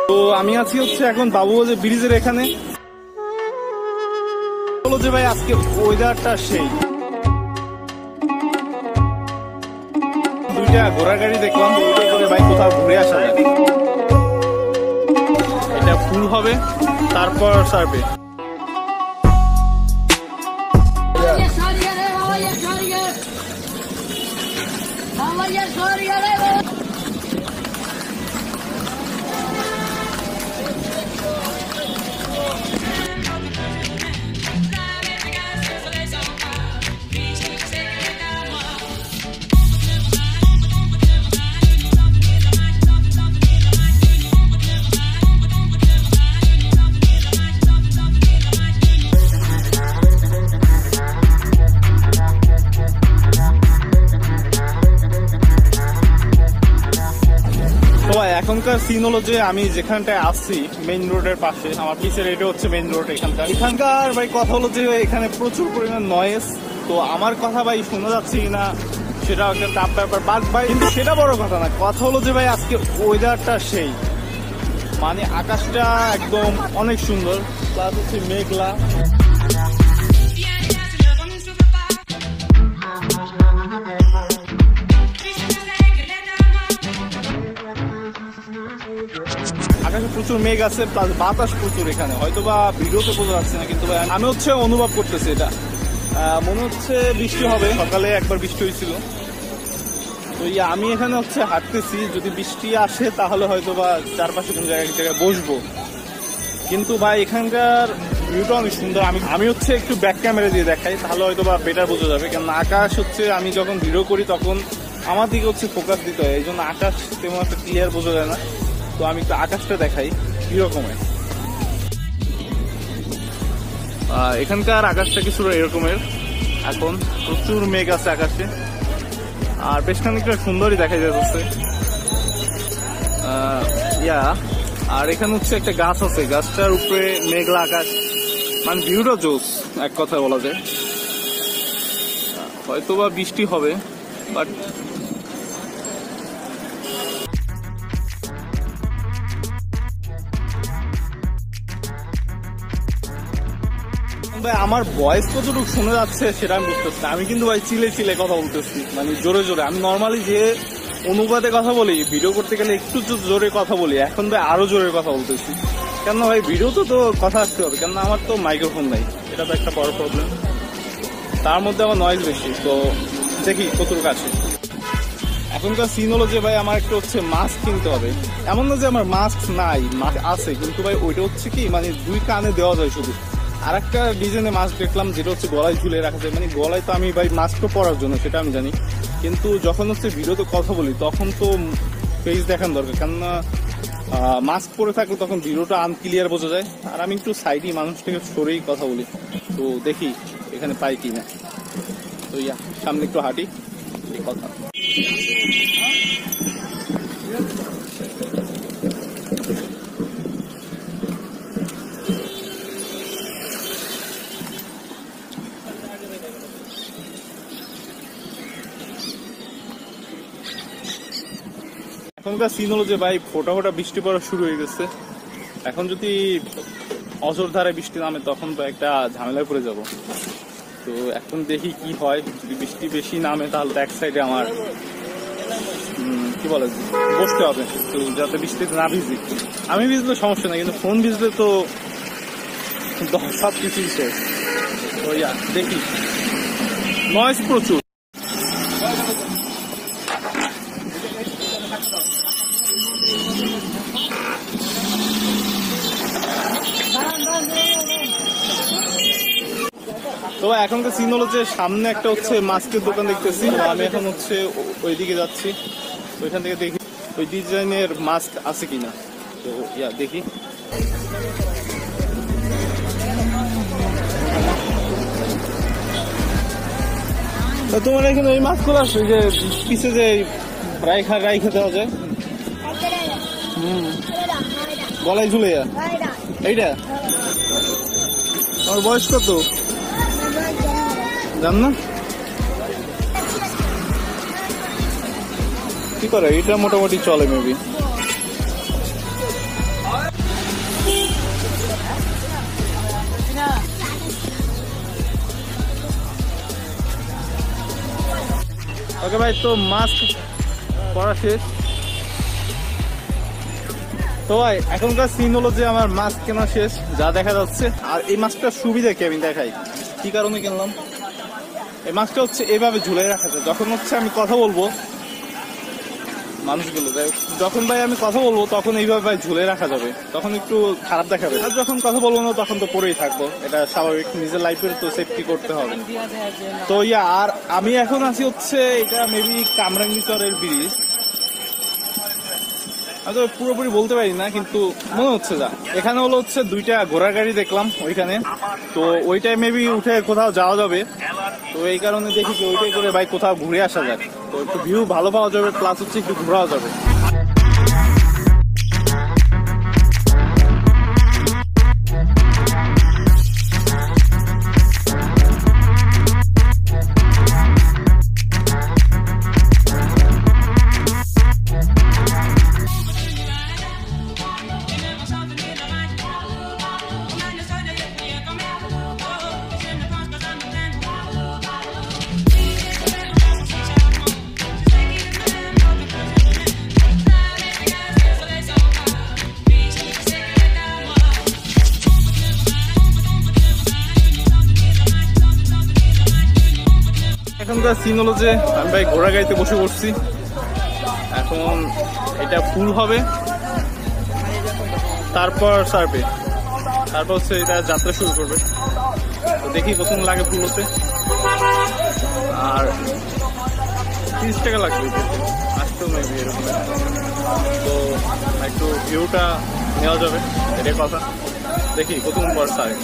তো আমি আছি হচ্ছে এখন বাবুগঞ্জ ব্রিজের এখানে। বলো যে ভাই আজকে ওয়েদারটা সেই, দুইটা ঘোড়া গাড়ি দেখলাম, ওইটা করে ভাই কোথাও ঘুরে আসা যায়। এটা ফুল হবে তারপর সার্ভে। এখনকার সিন হলো যে আমি যেখানটায় আসছি মেইন রোডের পাশে, আমার পিছের এটা হচ্ছে মেইন রোড। এখানকার ভাই কথা হলো যে এখানে প্রচুর পরিমাণ নয়েজ। তো আমার কথা ভাই শোনা যাচ্ছে কিনা সেটা একটা টাফ ব্যাপার, বাট ভাই কিন্তু সেটা বড় কথা না। কথা হলো যে ভাই আজকে ওয়েদারটা সেই, মানে আকাশটা একদম অনেক সুন্দর, প্লাস হচ্ছে মেঘলা। আকাশে প্রচুর মেঘ আছে, প্লাস বাতাস প্রচুর। এখানে হয়তো বা ভিডিওতে বোঝা যাচ্ছে না, কিন্তু আমি হচ্ছে অনুভব করতেছি এটা। মনে হচ্ছে বৃষ্টি হবে, সকালে একবার বৃষ্টি হয়েছিল। তো আমি এখানে হচ্ছে হাঁটতেছি, যদি বৃষ্টি আসে তাহলে হয়তো বা চারপাশে কোন জায়গায় বসবো। কিন্তু ভাই এখানকার ভিউটা অনেক সুন্দর। আমি হচ্ছে একটু ব্যাক ক্যামেরা দিয়ে দেখাই, তাহলে হয়তো বা বেটার বোঝা যাবে। কারণ আকাশ হচ্ছে আমি যখন ভিডিও করি তখন আমার দিকে হচ্ছে ফোকাস দিতে হয়, এই জন্য আকাশ তেমন একটা ক্লিয়ার বোঝা যায় না। তো আমি একটু আকাশটা দেখাই কিরকমের। এখানকার আকাশটা কিছুটা এরকমের, এখন প্রচুর মেঘ আছে আকাশে, আর বেশ খানিকটা সুন্দরই দেখা যাচ্ছে। আর এখানে হচ্ছে একটা গাছ আছে, গাছটার উপরে মেঘলা আকাশ, মানে ভিউটা জোস এক কথা বলা যায়। হয়তো বা বৃষ্টি হবে, বাট ভাই আমার ভয়েস কতটুকু শোনা যাচ্ছে সেটা আমি বুঝতেছি। আমি কিন্তু ভাই চিলে চিলে কথা বলতেছি, মানে জোরে জোরে। আমি নর্মালি যে অনুবাদে কথা বলি, ভিডিও করতে গেলে একটু জোরে কথা বলি, এখন ভাই আরো জোরে কথা বলতেছি। কেন ভাই ভিডিওতে তো কথা আসতে হবে, কেন আমার তো মাইক্রোফোন নাই, এটা তো একটা বড় প্রবলেম। তার মধ্যে আমার নয়েজ বেশি, তো দেখি কতটুকু আসে। এখনকার সিন হলো যে ভাই আমার একটু হচ্ছে মাস্ক কিনতে হবে। এমন না যে আমার মাস্ক নাই, মাস্ক আছে, কিন্তু ভাই ওইটা হচ্ছে কি মানে দুই কানে দেওয়া যায় শুধু। আর একটা ডিজাইনে মাস্ক দেখলাম যেটা হচ্ছে গলায় ঝুলে রাখা যায়, মানে গলায় তো আমি ভাই মাস্ক তো পরার জন্য, সেটা আমি জানি। কিন্তু যখন হচ্ছে ভিডিওতে কথা বলি তখন তো ফেস দেখানো দরকার, কেননা মাস্ক পরে থাকলে তখন ভিডিওটা আনক্লিয়ার বোঝা যায়। আর আমি একটু সাইডই মানুষ থেকে সরেই কথা বলি, তো দেখি এখানে পাই কিনা। তো সামনে একটু হাঁটি, এই কথা। এখনকার সিন হলো যে ভাই ফোটা ফোটা বৃষ্টি পড়া শুরু হয়ে গেছে। এখন যদি অঝোর ধারায় বৃষ্টি নামে তখন তো একটা ঝামেলায় পড়ে যাব। তো এখন দেখি কি হয়, যদি বৃষ্টি বেশি নামে তাহলে তো এক সাইডে আমার কি বলে বসতে হবে, তো যাতে বৃষ্টিতে না ভিজি। আমি ভিজলে সমস্যা নাই, কিন্তু ফোন ভিজলে তো সব কিছুই শেষ। তো দেখি, নয়েজ প্রচুর। তো এখনকার সিন হলো যে সামনে একটা হচ্ছে মাস্কের দোকান দেখতেছি, আমি এখন হচ্ছে ওইদিকে যাচ্ছি। ওইখান থেকে দেখি ওই ডিজাইনের মাস্ক আছে কিনা। তো দেখি। তো তোমার এখানে ওই মাস্কগুলো আছে যে পিছে যে রাইখা দেওয়া যায়, গলায় ঝুলে যা, এইটা আমার বয়স কত জান না? কি করে এটা মোটামুটি চলে মেবি। ওকে ভাই, তো মাস্ক পরা শেষ। তো ভাই এখনকার সিন হলো যে আমার মাস্ক কেনা শেষ, যা দেখা যাচ্ছে। আর এই মাস্কটার সুবিধা কি আমি দেখাই, কি কারণে কিনলাম। এই মাস্কটা হচ্ছে এইভাবে ঝুলে রাখা যায়, যখন হচ্ছে আমি কথা বলবো মানুষগুলো, যখন ভাই আমি কথা বলবো তখন এইভাবে ভাই ঝুলে রাখা যাবে, তখন একটু খারাপ দেখাবে। আর যখন কথা বলবো না তখন তো পরেই থাকবো, এটা স্বাভাবিক, নিজের লাইফের তো সেফটি করতে হবে। তো আর আমি এখন আছি হচ্ছে, এটা মেবি কামরাঙ্গীচরের ব্রিজ, আমি তো পুরোপুরি বলতে পারি না, কিন্তু মনে হচ্ছে যা। এখানে হলো হচ্ছে দুইটা ঘোড়ার গাড়ি দেখলাম ওইখানে, তো ওইটাই মেবি উঠে কোথাও যাওয়া যাবে। তো এই কারণে দেখি কি ওইটাই করে ভাই কোথাও ঘুরে আসা যায়, তো একটু ভিউ ভালো পাওয়া যাবে, প্লাস হচ্ছে একটু ঘোরাও যাবে। এখনকার সিন হলো যে আমি ভাই ঘোড়া গাড়িতে বসে পড়ছি, এখন এটা ফুল হবে, তারপর সার্ভে, তারপর হচ্ছে এটা যাত্রা শুরু করবে। তো দেখি কতক্ষণ লাগে ফুল হতে। আর 30 টাকা লাগবে আসতেও মেবি এরকম, তো একটু ভিউটা নেওয়া যাবে, এটাই কথা। দেখি কতক্ষণ পর সারে।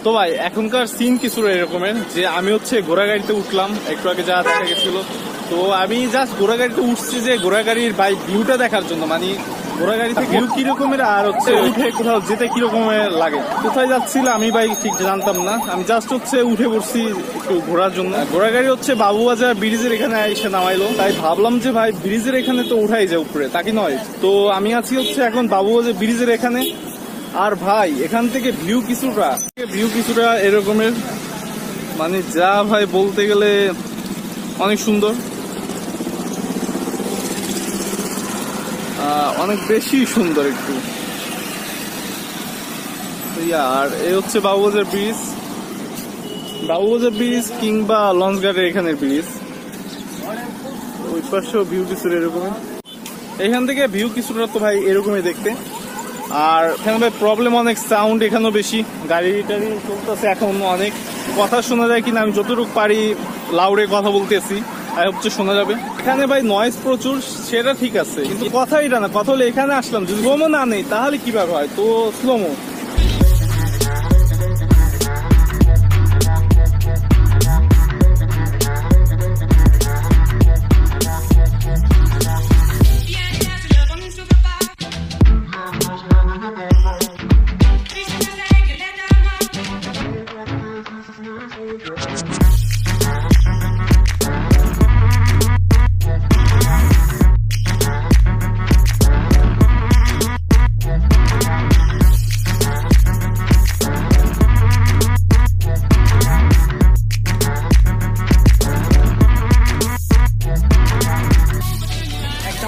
তো ভাই এখনকার সিন কিছুটা এরকমের যে আমি হচ্ছে ঘোড়া গাড়িতে উঠলাম, একটু আগে যা দেখা গেছিল। তো আমি জাস্ট ঘোড়া গাড়িতে উঠছি যে ঘোড়া গাড়ির ভাই ভিউটা দেখার জন্য, মানে ঘোড়া গাড়ি থেকে ভিউ কিরকমের আর হচ্ছে উঠে কোথাও যেতে কিরকমের লাগে। কোথায় যাচ্ছিল আমি ভাই ঠিক জানতাম না, আমি জাস্ট হচ্ছে উঠে পড়ছি একটু ঘোরার জন্য। ঘোড়া গাড়ি হচ্ছে বাবুবাজার ব্রিজের এখানে এসে নামাইলো, তাই ভাবলাম যে ভাই ব্রিজের এখানে তো উঠাই যায় উপরে, তাকে নয়। তো আমি আছি হচ্ছে এখন বাবুবাজার ব্রিজের এখানে। আর ভাই এখান থেকে ভিউ কিছুটা এরকমের, মানে যা ভাই বলতে গেলে অনেক সুন্দর, অনেক বেশি সুন্দর একটু। আর এই হচ্ছে বাবুবাজার ব্রিজ কিংবা লঞ্চ ঘাটের এখানের ব্রিজ। ওই পাশেও ভিউ কিছুটা এরকমের, এখান থেকে ভিউ কিছুটা তো ভাই এরকমই দেখতে। আর এখানে ভাই প্রবলেম অনেক, সাউন্ড এখানেও বেশি, গাড়ি টাড়ি চলতেছে এখন, অনেক কথা শোনা যায় কিনা আমি যতটুকু পারি লাউডে কথা বলতেছি, হচ্ছে শোনা যাবে। এখানে ভাই নয়েজ প্রচুর, সেটা ঠিক আছে, কিন্তু কথা এটা না, কথা হলে এখানে আসলাম যদি স্লোমো না নেই তাহলে কিভাবে হয়, তো স্লোমো।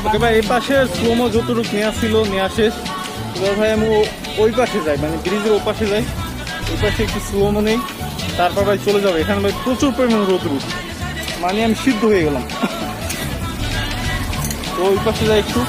ওকে ভাই এই পাশে স্লোমো যতটুকু নেওয়া ছিল নেওয়া শেষ। এবার ভাই আমি ওই পাশে যাই, মানে ব্রিজের ওই পাশে যাই, ওই পাশে একটু স্লোমো নেই, তারপর ভাই চলে যাবো। এখানে ভাই প্রচুর পরিমাণে রোদ্রু, মানে আমি সিদ্ধ হয়ে গেলাম। তো ওই পাশে যাই একটু।